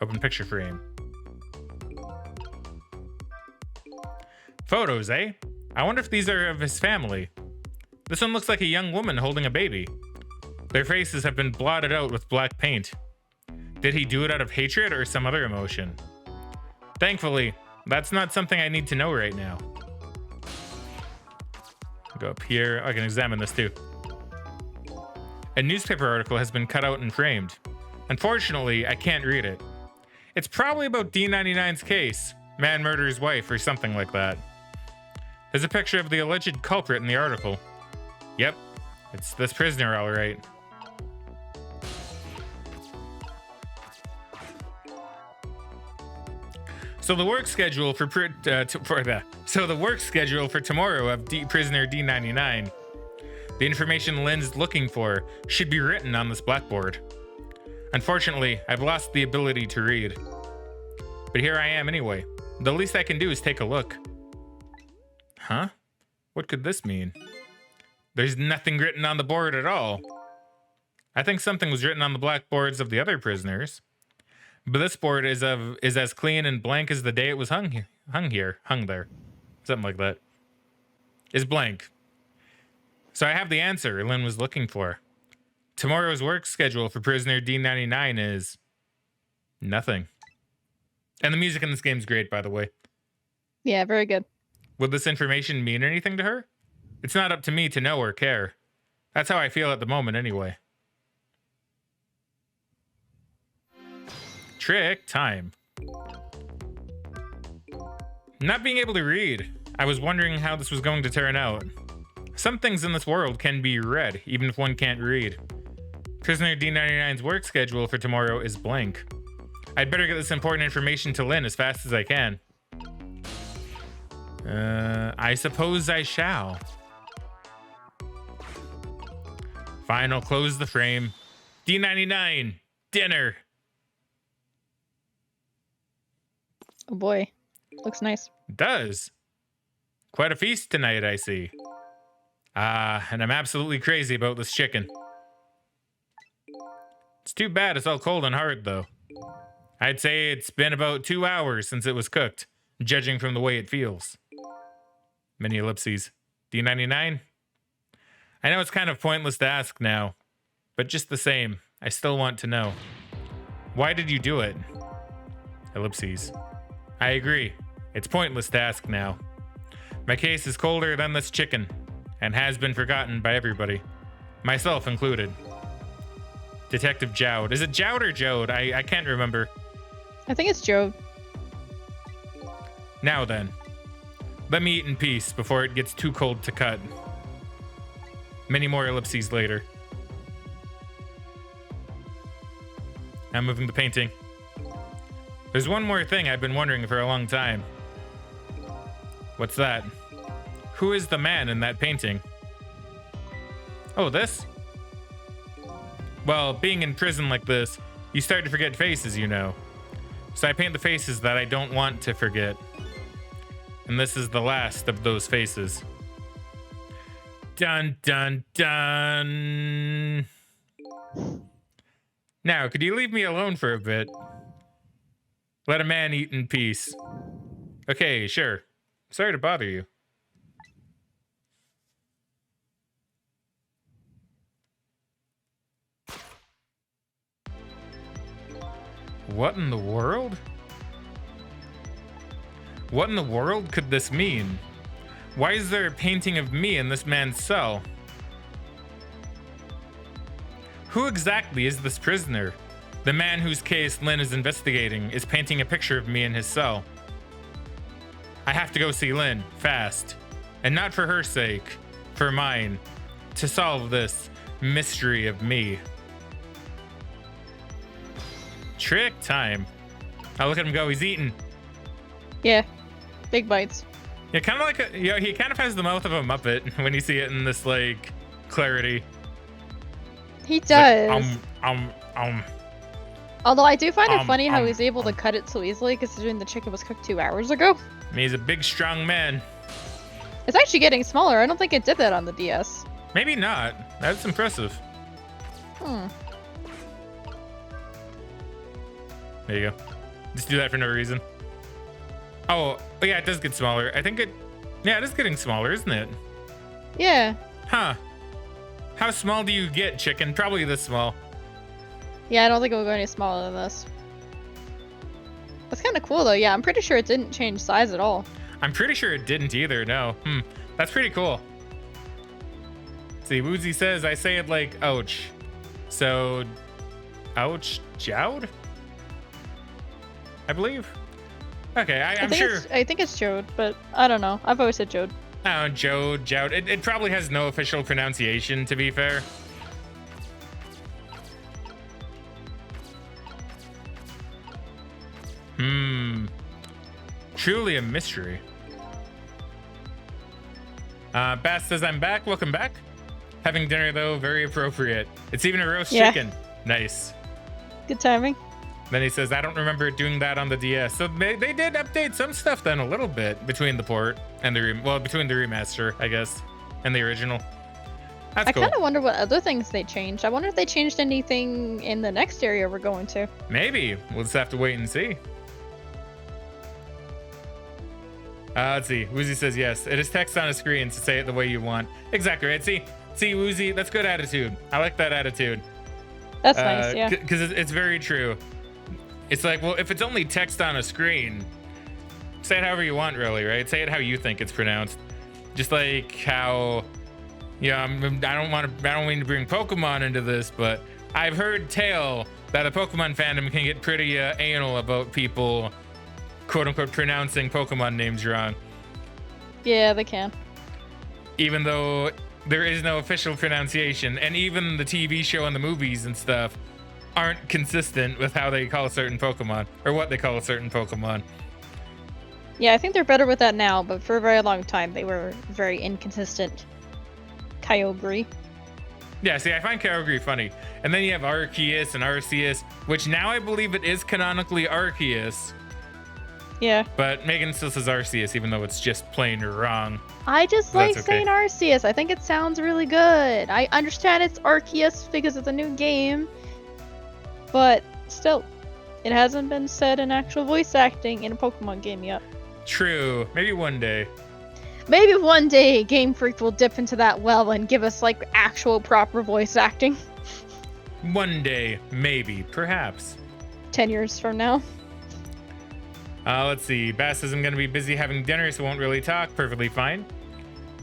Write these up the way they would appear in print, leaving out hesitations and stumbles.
Open picture frame. Photos, eh? I wonder if these are of his family. This one looks like a young woman holding a baby. Their faces have been blotted out with black paint. Did he do it out of hatred or some other emotion? Thankfully, that's not something I need to know right now. I'll go up here. I can examine this too. A newspaper article has been cut out and framed. Unfortunately, I can't read it. It's probably about D99's case. Man murders wife or something like that. There's a picture of the alleged culprit in the article. Yep, it's this prisoner, all right. So the work schedule for tomorrow of prisoner D99. The information Lynn's looking for should be written on this blackboard. Unfortunately, I've lost the ability to read. But here I am anyway. The least I can do is take a look. Huh? What could this mean? There's nothing written on the board at all. I think something was written on the blackboards of the other prisoners. But this board is as clean and blank as the day it was hung there. Something like that. Is blank. So I have the answer Lynn was looking for. Tomorrow's work schedule for prisoner D99 is nothing. And the music in this game is great, by the way. Yeah, very good. Would this information mean anything to her? It's not up to me to know or care. That's how I feel at the moment anyway. Trick time. Not being able to read, I was wondering how this was going to turn out. Some things in this world can be read, even if one can't read. Prisoner D99's work schedule for tomorrow is blank. I'd better get this important information to Lynn as fast as I can. I suppose I shall. Fine, I'll close the frame. D99, dinner. Oh boy, looks nice. Does. Quite a feast tonight, I see. And I'm absolutely crazy about this chicken. It's too bad it's all cold and hard, though. I'd say it's been about 2 hours since it was cooked, judging from the way it feels. Many ellipses. D99? I know it's kind of pointless to ask now, but just the same, I still want to know. Why did you do it? Ellipses. I agree. It's pointless to ask now. My case is colder than this chicken, and has been forgotten by everybody, myself included. Detective Jowd. Is it Jowd or Jode? I can't remember. I think it's Jode. Now then, let me eat in peace before it gets too cold to cut. Many more ellipses later. I'm moving the painting. There's one more thing I've been wondering for a long time. What's that? Who is the man in that painting? Oh, this? Well, being in prison like this, you start to forget faces, you know. So I paint the faces that I don't want to forget. And this is the last of those faces. Dun, dun, dun. Now, could you leave me alone for a bit? Let a man eat in peace. Okay, sure. Sorry to bother you. What in the world? What in the world could this mean? Why is there a painting of me in this man's cell? Who exactly is this prisoner? The man whose case Lynn is investigating is painting a picture of me in his cell. I have to go see Lynn, fast. And not for her sake, for mine, to solve this mystery of me. Trick time. Oh, look at him go, he's eating. Yeah, big bites. Yeah, kind of like, he kind of has the mouth of a Muppet when you see it in this, like, clarity. He does. Like, Although I do find it funny how he's able to cut it so easily, considering the chicken was cooked 2 hours ago. I mean, he's a big, strong man. It's actually getting smaller. I don't think it did that on the DS. Maybe not. That's impressive. Hmm. There you go. Just do that for no reason. Oh, yeah, it does get smaller. I think it... Yeah, it is getting smaller, isn't it? Yeah. Huh. How small do you get, chicken? Probably this small. Yeah, I don't think it will go any smaller than this. That's kind of cool, though. Yeah, I'm pretty sure it didn't change size at all. I'm pretty sure it didn't either, no. That's pretty cool. See, Woozy says, I say it like, ouch. So, ouch, jowd? I believe. Okay, I'm sure. I think it's Jode, but I don't know. I've always said Jode. Oh, Jode, jowd. It probably has no official pronunciation, to be fair. Truly a mystery. Bass says, I'm back. Welcome back. Having dinner, though, very appropriate. It's even a roast chicken. Nice. Good timing. Then he says, I don't remember doing that on the DS. So they did update some stuff then a little bit between the port and between the remaster, I guess, and the original. That's cool. I kind of wonder what other things they changed. I wonder if they changed anything in the next area we're going to. Maybe. We'll just have to wait and see. Let's see. Woozy says yes. It is text on a screen to say it the way you want. Exactly right. See, Woozy, that's good attitude. I like that attitude. That's nice, yeah. Because it's very true. It's like, well, if it's only text on a screen, say it however you want, really, right? Say it how you think it's pronounced. Just like how, yeah, I don't mean to bring Pokemon into this, but I've heard tale that a Pokemon fandom can get pretty anal about people, quote unquote, pronouncing Pokemon names wrong. Yeah, they can. Even though there is no official pronunciation, and even the TV show and the movies and stuff aren't consistent with how they call a certain Pokemon, or what they call a certain Pokemon. Yeah, I think they're better with that now, but for a very long time they were very inconsistent. Kyogre. Yeah, see, I find Kyogre funny. And then you have Arceus and Arceus, which now I believe it is canonically Arceus. Yeah. But Megan still says Arceus, even though it's just plain wrong. I just like saying Arceus. I think it sounds really good. I understand it's Arceus because it's a new game, but still, it hasn't been said in actual voice acting in a Pokemon game yet. True. Maybe one day. Maybe one day Game Freak will dip into that well and give us like actual proper voice acting. One day, maybe, perhaps. 10 years from now. Let's see. Bass says I'm going to be busy having dinner, so won't really talk. Perfectly fine.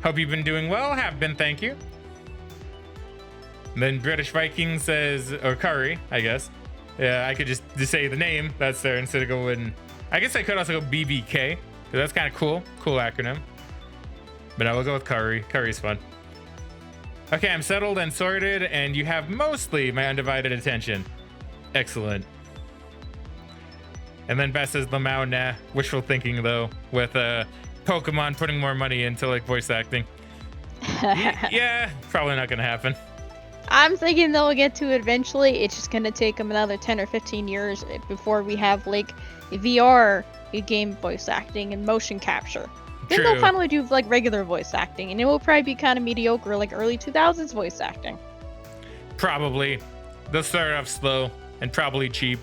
Hope you've been doing well. Have been, thank you. And then British Viking says, or Curry, I guess. Yeah, I could just say the name that's there instead of going. I guess I could also go BBK, because that's kind of cool. Cool acronym. But I will go with Curry. Curry's fun. Okay, I'm settled and sorted, and you have mostly my undivided attention. Excellent. And then Beth says Lamau, nah. Wishful thinking, though, with Pokemon putting more money into like voice acting. Yeah, probably not gonna happen. I'm thinking they'll get to it eventually. It's just gonna take them another 10 or 15 years before we have like VR game voice acting and motion capture. Then they'll finally do like regular voice acting, and it will probably be kind of mediocre, like early 2000s voice acting. Probably. They'll start off slow and probably cheap.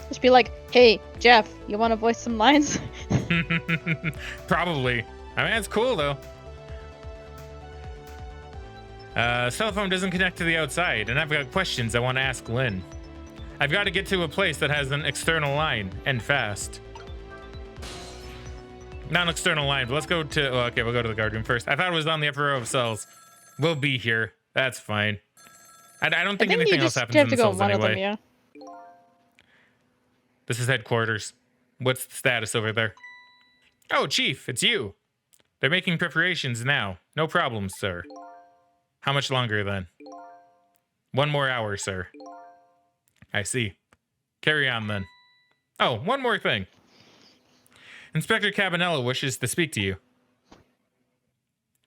Just be like, hey, Jeff, you want to voice some lines? Probably. I mean, it's cool, though. Cell phone doesn't connect to the outside, and I've got questions I want to ask Lynn. I've got to get to a place that has an external line, and fast. Not an external line, but let's go to... Oh, okay, we'll go to the guard room first. I thought it was on the upper row of cells. We'll be here. That's fine. I don't think anything else happens in the cells anyway. Yeah. This is headquarters. What's the status over there? Oh, Chief, it's you. They're making preparations now. No problem, sir. How much longer, then? 1 more hour, sir. I see. Carry on, then. Oh, one more thing. Inspector Cabanella wishes to speak to you.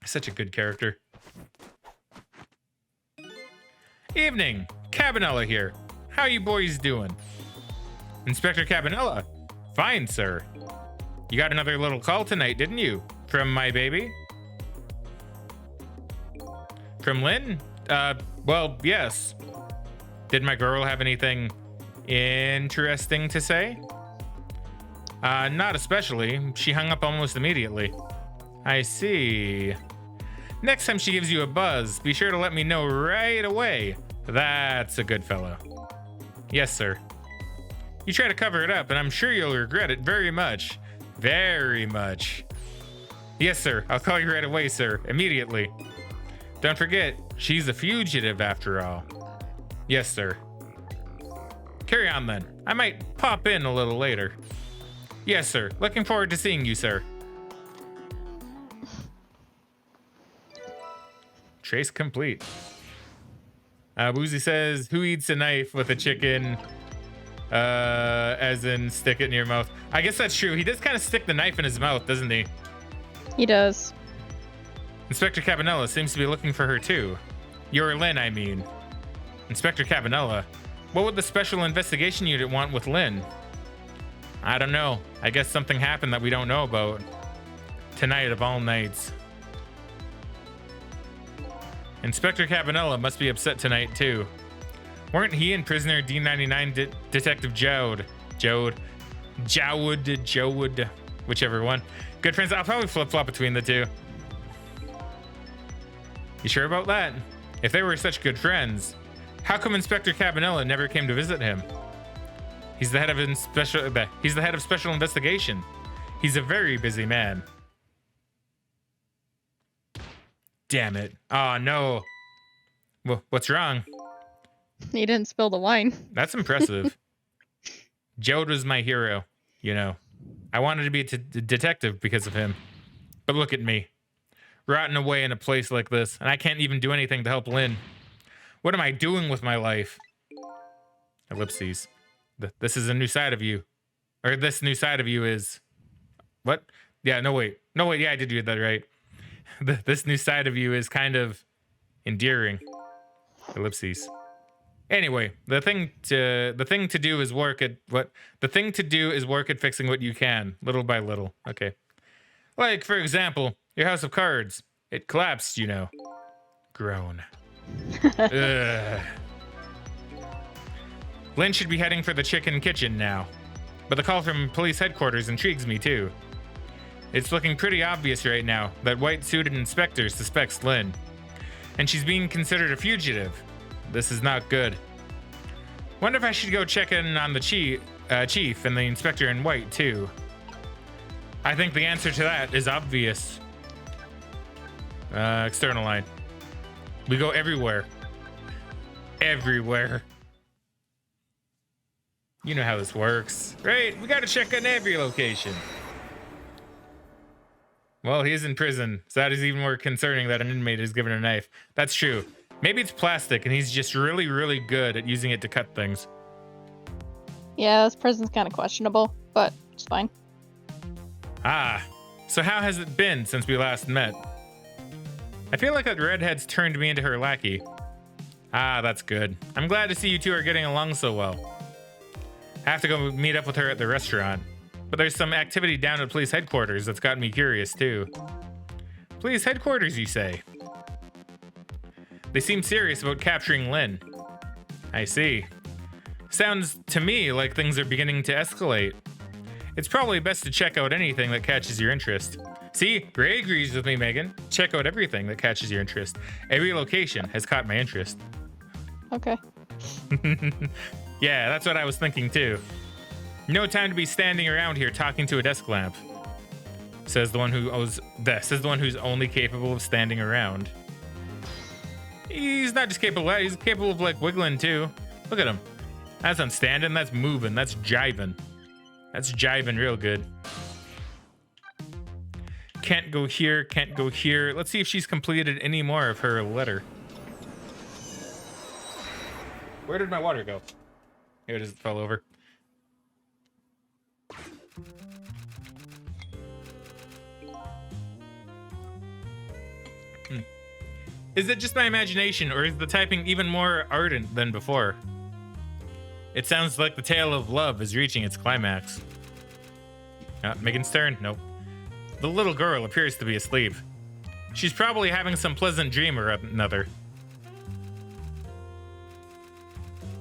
Such a good character. Evening. Cabanella here. How you boys doing? Inspector Cabanella. Fine, sir. You got another little call tonight, didn't you? From my baby? From Lynn? Well, yes. Did my girl have anything interesting to say? Not especially. She hung up almost immediately. I see. Next time she gives you a buzz, be sure to let me know right away. That's a good fellow. Yes, sir. You try to cover it up, and I'm sure you'll regret it very much. Very much. Yes, sir. I'll call you right away, sir. Immediately. Don't forget, she's a fugitive after all. Yes, sir. Carry on then. I might pop in a little later. Yes, sir. Looking forward to seeing you, sir. Trace complete. Woozy says, who eats a knife with a chicken? As in stick it in your mouth. I guess that's true. He does kind of stick the knife in his mouth, doesn't he? He does. Inspector Cabanella seems to be looking for her too. Your Lynn, I mean. Inspector Cabanella? What would the Special Investigation Unit want with Lynn? I don't know. I guess something happened that we don't know about. Tonight of all nights. Inspector Cabanella must be upset tonight too. Weren't he and prisoner D99 Detective Jowd, whichever one. Good friends. I'll probably flip-flop between the two. You sure about that? If they were such good friends, how come Inspector Cabanella never came to visit him? He's the head of special investigation. He's a very busy man. Damn it. Oh no. Well, what's wrong? He didn't spill the wine. That's impressive. Jode was my hero, you know. I wanted to be a detective because of him. But look at me. Rotting away in a place like this, and I can't even do anything to help Lynn. What am I doing with my life? Ellipses. This is a new side of you. Or this new side of you is... What? Yeah, no wait. Yeah, I did get that right. This new side of you is kind of endearing. Ellipses. Anyway, the thing to do is work at fixing what you can, little by little. Okay. Like, for example, your house of cards. It collapsed, you know. Groan. Ugh. Lynn should be heading for the chicken kitchen now. But the call from police headquarters intrigues me too. It's looking pretty obvious right now that white-suited inspector suspects Lynn. And she's being considered a fugitive. This is not good. Wonder if I should go check in on the chief and the inspector in white too. I think the answer to that is obvious. External line. We go everywhere. Everywhere. You know how this works, right? We gotta check on every location. Well, he's in prison, so that is even more concerning that an inmate is given a knife. That's true. Maybe it's plastic and he's just really, really good at using it to cut things. Yeah, this prison's kind of questionable, but it's fine. Ah, so how has it been since we last met? I feel like that redhead's turned me into her lackey. Ah, that's good. I'm glad to see you two are getting along so well. I have to go meet up with her at the restaurant. But there's some activity down at police headquarters that's gotten me curious too. Police headquarters, you say? They seem serious about capturing Lynn. I see. Sounds to me like things are beginning to escalate. It's probably best to check out anything that catches your interest. See, Ray agrees with me, Megan. Check out everything that catches your interest. Every location has caught my interest. Okay. Yeah, that's what I was thinking too. No time to be standing around here talking to a desk lamp. Says the one who's only capable of standing around. He's not just capable of that, he's capable of like wiggling too. Look at him. That's not standing, that's moving, that's jiving. That's jiving real good. Can't go here, can't go here. Let's see if she's completed any more of her letter. Where did my water go? Here it is, it fell over. Is it just my imagination, or is the typing even more ardent than before? It sounds like the tale of love is reaching its climax. Megan's turn? Nope. The little girl appears to be asleep. She's probably having some pleasant dream or another.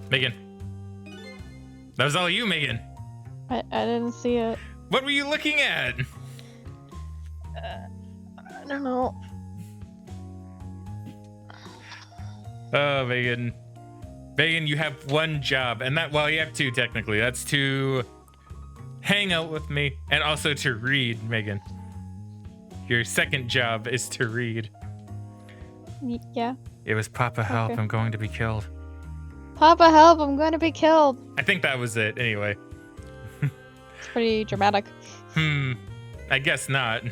Megan. That was all you, Megan. I didn't see it. What were you looking at? I don't know. Oh, Megan. Megan, you have one job, and that, well, you have two technically. That's to hang out with me and also to read, Megan. Your second job is to read. Yeah. It was Papa help, Okay. I'm going to be killed. Papa, help! I'm going to be killed. I think that was it anyway. It's pretty dramatic. I guess not.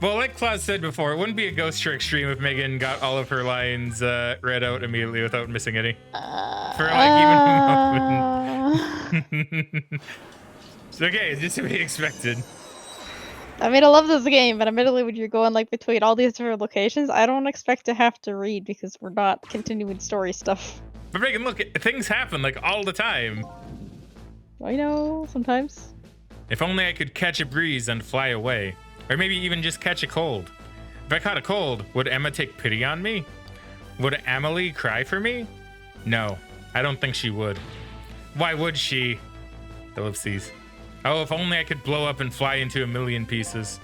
Well, like Claus said before, it wouldn't be a Ghost Trick stream if Megan got all of her lines read out immediately without missing any. For like even a moment. It's okay, it's just to be expected. I mean, I love this game, but admittedly, when you're going like between all these different locations, I don't expect to have to read because we're not continuing story stuff. But Megan, look, things happen like all the time. I know, sometimes. If only I could catch a breeze and fly away. Or maybe even just catch a cold. If I caught a cold, would Emma take pity on me? Would Emily cry for me? No, I don't think she would. Why would she? Ellipses. Oh, if only I could blow up and fly into a million pieces.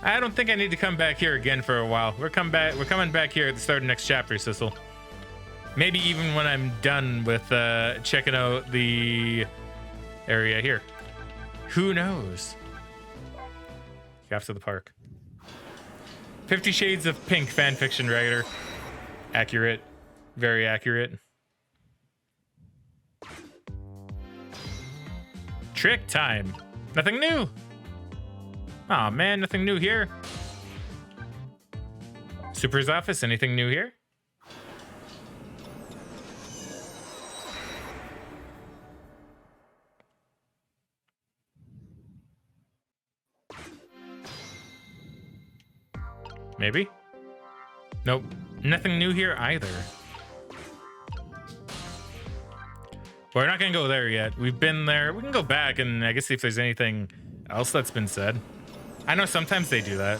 I don't think I need to come back here again for a while. We're coming back here at the start of next chapter, Sissel. Maybe even when I'm done with checking out the area here. Who knows? Off to the park. 50 Shades of Pink fanfiction writer. Accurate. Very accurate. Trick time. Nothing new. Aw, man, nothing new here. Super's office, anything new here? Maybe? Nope. Nothing new here either. We're not gonna go there yet. We've been there. We can go back and I guess see if there's anything else that's been said. I know sometimes they do that.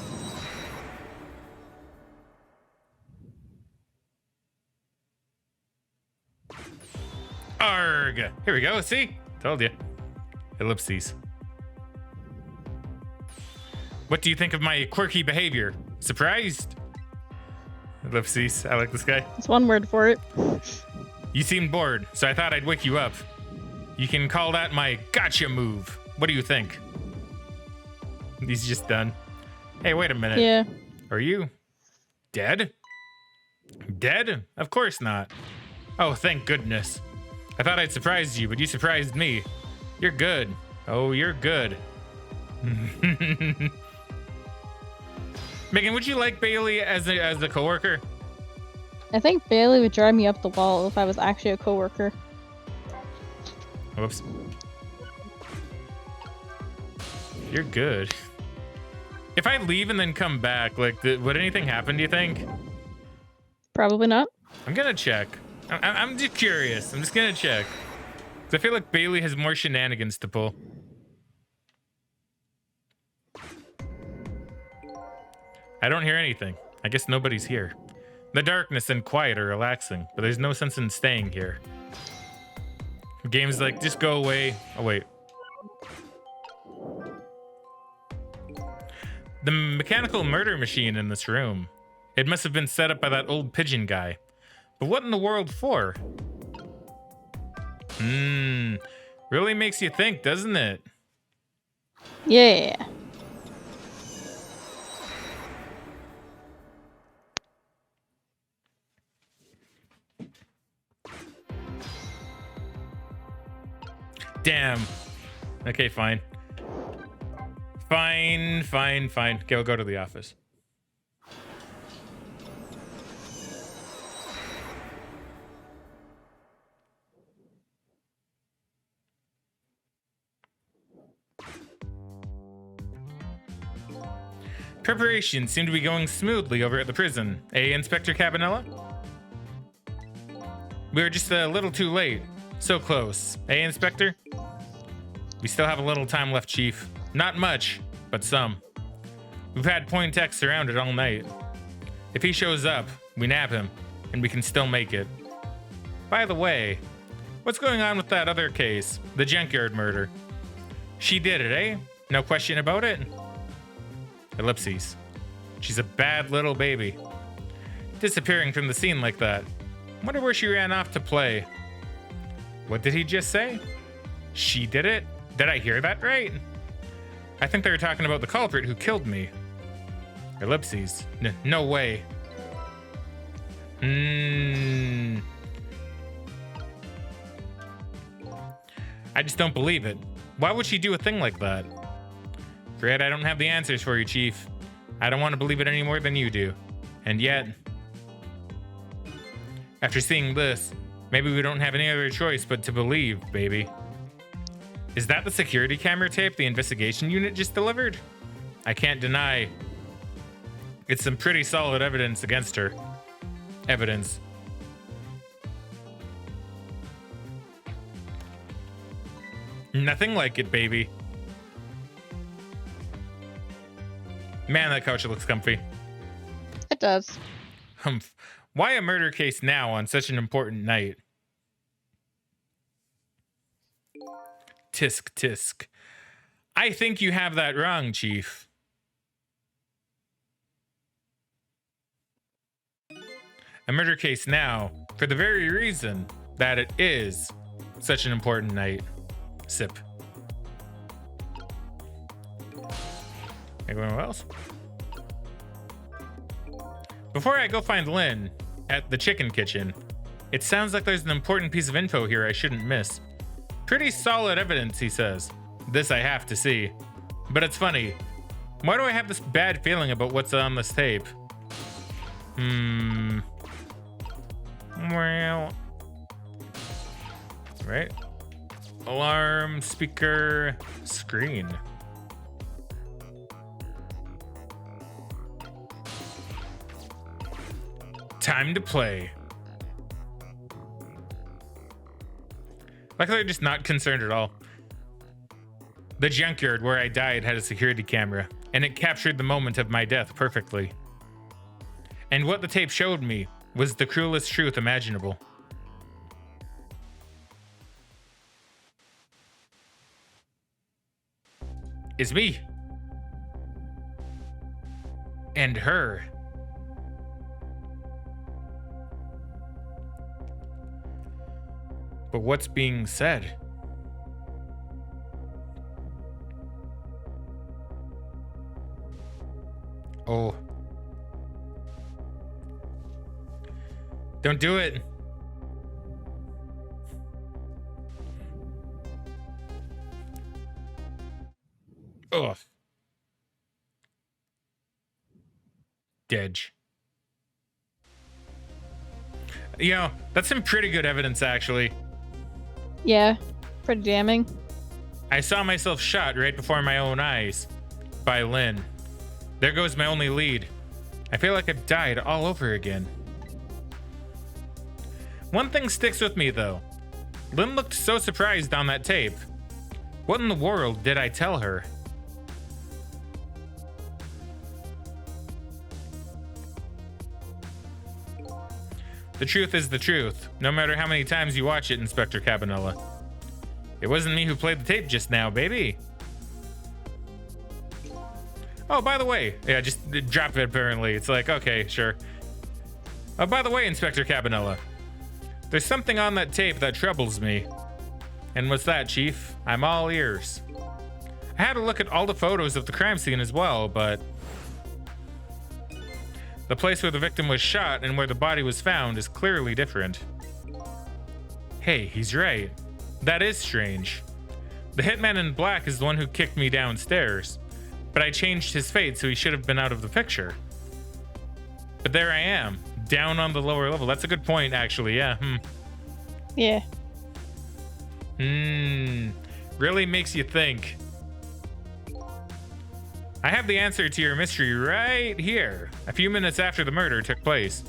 Arg! Here we go. See? Told you. Ellipses. What do you think of my quirky behavior? Surprised? Ellipses. I like this guy. That's one word for it. You seemed bored, so I thought I'd wake you up. You can call that my gotcha move. What do you think? He's just done. Hey, wait a minute. Yeah. Are you dead? Dead? Of course not. Oh, thank goodness. I thought I'd surprised you, but you surprised me. You're good. Oh, you're good. Megan, would you like Bailey as a coworker? I think Bailey would drive me up the wall if I was actually a coworker. Whoops. You're good. If I leave and then come back, like, would anything happen, do you think? Probably not. I'm gonna check. I'm just curious. I'm just gonna check. 'Cause I feel like Bailey has more shenanigans to pull. I don't hear anything. I guess nobody's here. The darkness and quiet are relaxing, but there's no sense in staying here. The game's like, just go away. Oh, wait. The mechanical murder machine in this room. It must have been set up by that old pigeon guy. But what in the world for? Really makes you think, doesn't it? Yeah. Damn. Okay, fine. Fine. Okay, we'll go to the office. Preparations seem to be going smoothly over at the prison. Inspector Cabanella? We were just a little too late. So close. Inspector? We still have a little time left, Chief. Not much, but some. We've had Pointex surrounded all night. If he shows up, we nab him, and we can still make it. By the way, What's going on with that other case, the junkyard murder? She did it, eh? No question about it? Ellipses. She's a bad little baby. Disappearing from the scene like that. Wonder where she ran off to play. What did he just say? She did it? Did I hear that right? I think they were talking about the culprit who killed me. Ellipses. No way. I just don't believe it. Why would she do a thing like that? Fred, I don't have the answers for you, Chief. I don't want to believe it any more than you do. And yet, after seeing this, maybe we don't have any other choice but to believe, baby. Is that the security camera tape the investigation unit just delivered? I can't deny. It's some pretty solid evidence against her. Evidence. Nothing like it, baby. Man, that couch looks comfy. It does. Humph. Why a murder case now on such an important night? Tisk tisk. I think you have that wrong, Chief. A murder case now, for the very reason that it is such an important night. Sip. Anyone else? Before I go find Lynn at the chicken kitchen, it sounds like there's an important piece of info here I shouldn't miss. Pretty solid evidence, he says. This I have to see. But it's funny. Why do I have this bad feeling about what's on this tape? Well. Right. Alarm, speaker, screen. Time to play. Like they're just not concerned at all. The junkyard where I died had a security camera, and it captured the moment of my death perfectly. And what the tape showed me was the cruelest truth imaginable. It's me. And her. But what's being said? Oh. Don't do it. Ugh. Dedge. You know, that's some pretty good evidence, actually. Yeah, pretty damning. I saw myself shot right before my own eyes by Lynn. There goes my only lead. I feel like I've died all over again. One thing sticks with me, though. Lynn looked so surprised on that tape. What in the world did I tell her? The truth is the truth, no matter how many times you watch it, Inspector Cabanella. It wasn't me who played the tape just now, baby. Oh, by the way, yeah, just drop it apparently. It's like, okay, sure. Oh, by the way, Inspector Cabanella, there's something on that tape that troubles me. And what's that, Chief? I'm all ears. I had a look at all the photos of the crime scene as well, but the place where the victim was shot and where the body was found is clearly different. Hey, he's right. That is strange. The hitman in black is the one who kicked me downstairs, but I changed his fate so he should have been out of the picture. But there I am, down on the lower level. That's a good point, actually, yeah. Yeah. Really makes you think. I have the answer to your mystery right here, a few minutes after the murder took place.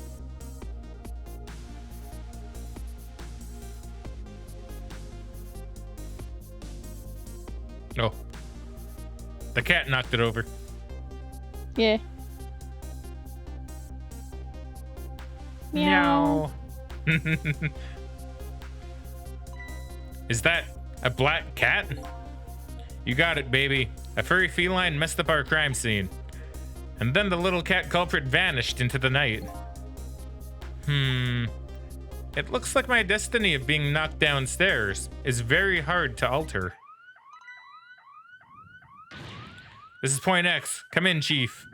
Oh. The cat knocked it over. Yeah. Meow. Is that a black cat? You got it, baby. A furry feline messed up our crime scene. And then the little cat culprit vanished into the night. It looks like my destiny of being knocked downstairs is very hard to alter. This is Point X. Come in, Chief.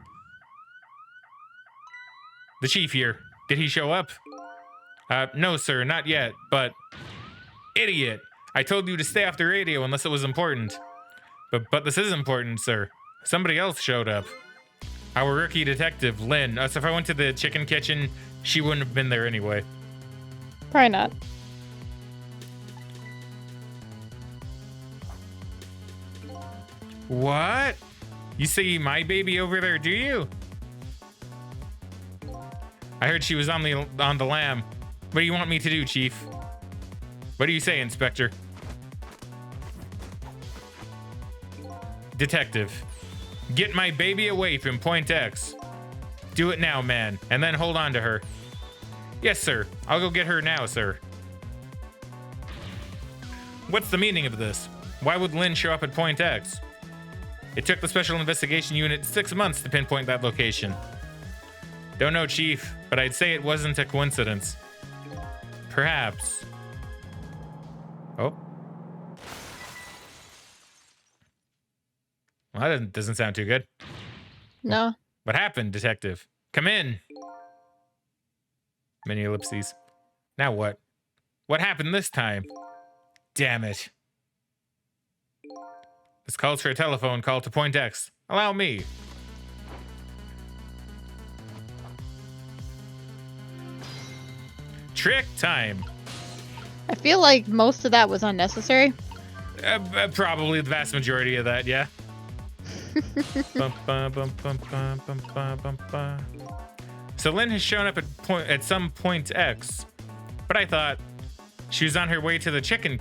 The Chief here. Did he show up? No, sir, not yet, but... Idiot! I told you to stay off the radio unless it was important. But this is important, sir. Somebody else showed up. Our rookie detective, Lynn. So if I went to the chicken kitchen, she wouldn't have been there anyway. Probably not. What? You see my baby over there, do you? I heard she was on the lam. What do you want me to do, Chief? What do you say, Inspector? Detective. Get my baby away from Point X. Do it now, man, and then hold on to her. Yes, sir. I'll go get her now, sir. What's the meaning of this? Why would Lynn show up at Point X? It took the Special Investigation Unit 6 months to pinpoint that location. Don't know, Chief, but I'd say it wasn't a coincidence. Perhaps. Oh. Well, that doesn't sound too good. No. What happened, Detective? Come in. Many ellipses. Now what? What happened this time? Damn it. This calls for a telephone call to Point X. Allow me. Trick time. I feel like most of that was unnecessary. Probably the vast majority of that, yeah. So Lynn has shown up at some Point X, but I thought she was on her way to the chicken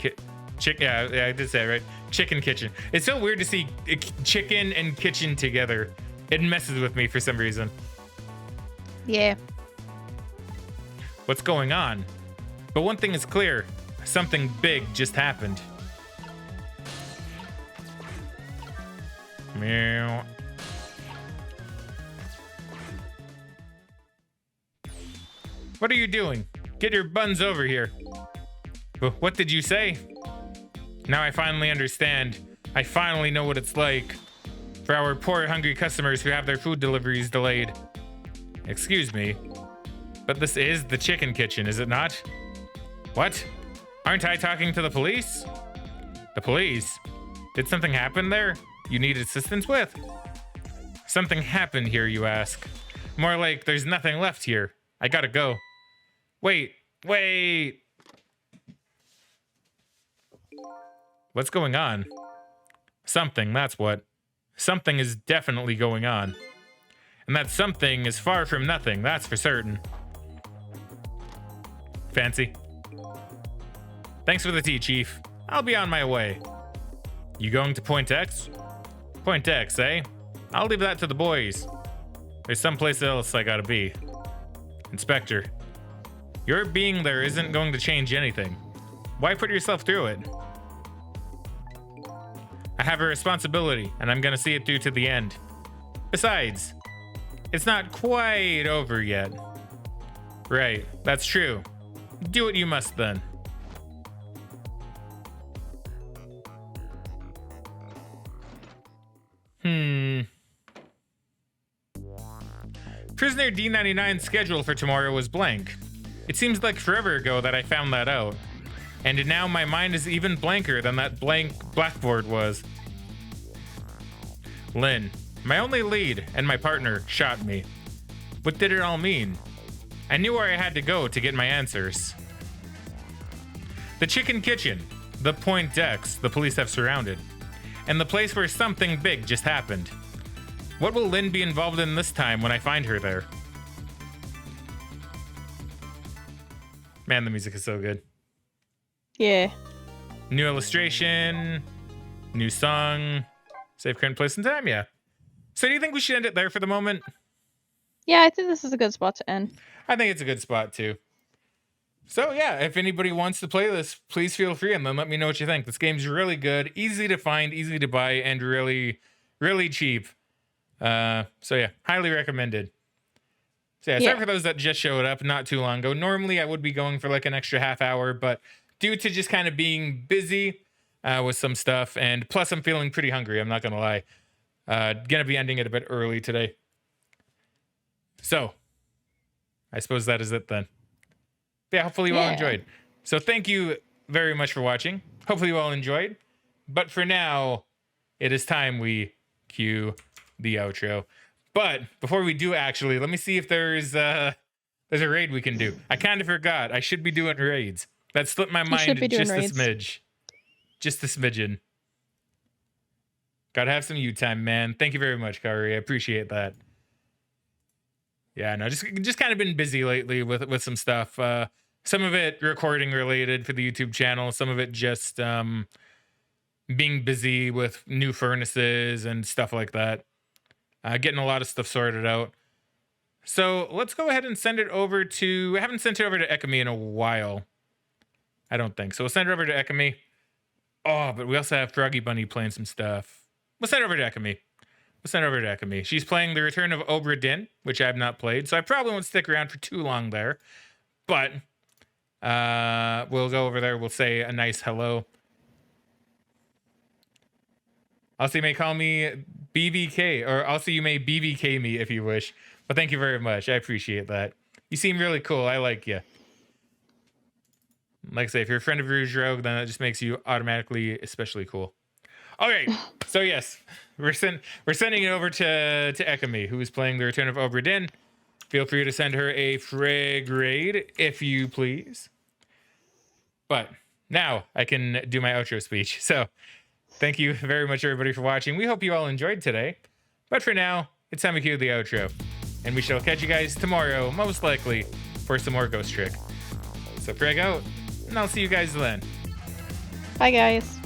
yeah, I did say it right. Chicken kitchen. It's so weird to see chicken and kitchen together. It messes with me for some reason. Yeah. What's going on? But one thing is clear. Something big just happened. Meow. What are you doing? Get your buns over here. What did you say? Now I finally understand. I finally know what it's like for our poor hungry customers who have their food deliveries delayed. Excuse me, but this is the chicken kitchen, is it not? What? Aren't I talking to the police? The police? Did something happen there you need assistance with? Something happened here, you ask. More like there's nothing left here. I gotta go. Wait. What's going on? Something, that's what. Something is definitely going on. And that something is far from nothing, that's for certain. Fancy. Thanks for the tea, Chief. I'll be on my way. You going to Point X? Point X, eh? I'll leave that to the boys. There's someplace else I gotta be. Inspector, your being there isn't going to change anything. Why put yourself through it? I have a responsibility, and I'm gonna see it through to the end. Besides, it's not quite over yet. Right, that's true. Do what you must then. Prisoner D99's schedule for tomorrow was blank. It seems like forever ago that I found that out. And now my mind is even blanker than that blank blackboard was. Lynn, my only lead and my partner, shot me. What did it all mean? I knew where I had to go to get my answers. The chicken kitchen, the Point X the police have surrounded, and the place where something big just happened. What will Lynn be involved in this time when I find her there? Man, the music is so good. Yeah. New illustration, new song, save current place and time, yeah. So do you think we should end it there for the moment? Yeah, I think this is a good spot to end. I think it's a good spot too. So yeah, if anybody wants to play this, please feel free and then let me know what you think. This game's really good, easy to find, easy to buy, and really, really cheap. So yeah, highly recommended. So yeah, sorry for those that just showed up not too long ago. Normally I would be going for like an extra half hour, but due to just kind of being busy with some stuff, and plus I'm feeling pretty hungry, I'm not gonna lie. Gonna be ending it a bit early today. So I suppose that is it then. Yeah, hopefully you all enjoyed. So thank you very much for watching. Hopefully you all enjoyed. But for now, it is time we cue the outro. But before we do, actually, let me see if there's a raid we can do. I kind of forgot. I should be doing raids. That slipped my mind just a smidge. Just a smidgen. Gotta have some you time, man. Thank you very much, Kari. I appreciate that. Yeah, no, just kind of been busy lately with some stuff. Some of it recording related for the YouTube channel. Some of it just being busy with new furnaces and stuff like that. Getting a lot of stuff sorted out. So let's go ahead and send it over to... I haven't sent it over to Ekami in a while. I don't think. So we'll send it over to Ekami. Oh, but we also have Froggy Bunny playing some stuff. We'll send it over to Ekami. We'll send it over to Ekami. She's playing The Return of Obra Dinn, which I have not played, so I probably won't stick around for too long there. But we'll go over there. We'll say a nice hello. Also, you may call me BBK, or also you may BBK me if you wish. But thank you very much. I appreciate that. You seem really cool. I like you. Like I say, if you're a friend of Rouge Rogue, then that just makes you automatically especially cool. All right. So yes, we're sending it over to Ekami, who is playing The Return of Obra Dinn. Feel free to send her a frag raid if you please. But now I can do my outro speech. So thank you very much, everybody, for watching. We hope you all enjoyed today. But for now, it's time to cue the outro. And we shall catch you guys tomorrow, most likely, for some more Ghost Trick. So frag out, and I'll see you guys then. Bye, guys.